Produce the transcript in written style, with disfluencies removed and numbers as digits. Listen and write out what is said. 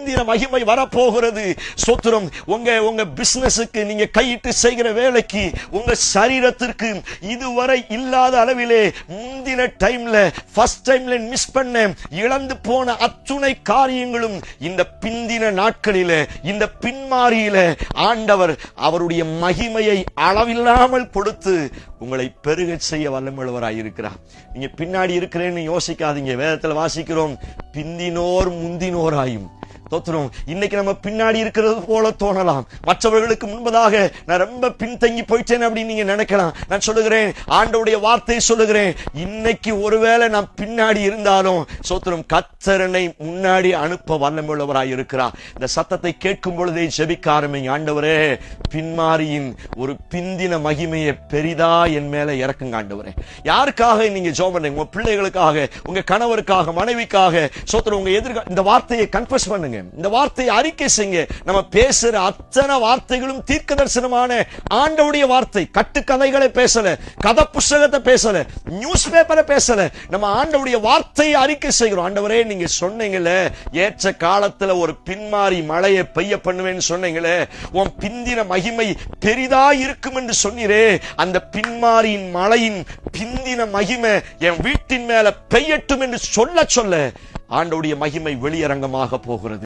பிந்தின மகிமை வரப்போகிறது. ஸ்தோத்திரம். உங்க பிசினஸுக்கு, நீங்க கையிட்டு செய்கிற வேலைக்கு, உங்க சரீரத்திற்கு இதுவரை இல்லாத அளவிலே முந்தின டைம்ல ஃபர்ஸ்ட் டைம்ல மிஸ் பண்ண இழந்து போன அத்துணை காரியங்களும் இந்த பிந்தின நாட்களிலே, இந்த பின்மாரியில ஆண்டவர் அவருடைய மகிமையை அளவில்லாமல் கொடுத்து உங்களை பெருக செய்ய வல்லமையுள்ளவராய் இருக்கிறார். நீங்க பின்னாடி இருக்கிறேன்னு யோசிக்காதீங்க. வேதத்தில் வாசிக்கிறோம், பிந்தினோர் முந்தினோராயும். தோத்துறோம். இன்னைக்கு நம்ம பின்னாடி இருக்கிறது போல தோணலாம். மற்றவர்களுக்கு முன்பதாக நான் ரொம்ப பின்தங்கி போயிட்டேன் அப்படின்னு நீங்க நினைக்கலாம். நான் சொல்லுகிறேன், ஆண்டவருடைய வார்த்தை சொல்லுகிறேன், இன்னைக்கு ஒருவேளை நான் பின்னாடி இருந்தாலும் சோத்திரம் கர்த்தரனை முன்னாடி அனுப்ப வல்லமையுள்ளவராய் இருக்கிறார். இந்த சத்தத்தை கேட்கும் பொழுதே ஜெபிக்க ஆரம்பிங்க. ஆண்டவரே, பின்மாரியின் ஒரு பிந்தின மகிமையை பெரிதா என் மேல இறக்குங்க ஆண்டவரே. யாருக்காக நீங்க ஜெபம் பண்ணுங்க? உங்க பிள்ளைகளுக்காக, உங்க கணவருக்காக, மனைவிக்காக. சோத்திரம். உங்க எதிர்கால இந்த வார்த்தையை கன்ஃபஸ் பண்ணுங்க. இந்த வார்த்தையை அறிக்கை செய்யுங்க. நம்ம பேசுற அத்தனை வார்த்தைகளும் தீர்க்க தரிசனமான ஆண்டவருடைய வார்த்தை. கட்டுக்கதைகளை பேசல, கதை புஸ்தகத்தை பேசல, நியூஸ் பேப்பரை பேசல. நம்ம ஆண்டவருடைய வார்த்தையை அறிக்கை செய்கிறோம். ஆண்டவரே, நீங்க சொன்னீங்களே ஏற்ற காலத்துல ஒரு பின்மாரி மழையை பெய்ய பண்ணுவேன்னு சொன்னீங்களே, உன் பிந்தின மகிமை பெரிதா இருக்கும் என்று சொன்னீரே, அந்த பின்மாரியின் மழையின் பிந்தின மகிமை என் வீட்டின் மேல பெய்யட்டும் என்று சொல்ல சொல்ல ஆண்டவருடைய மகிமை வெளியரங்கமாக போகிறது.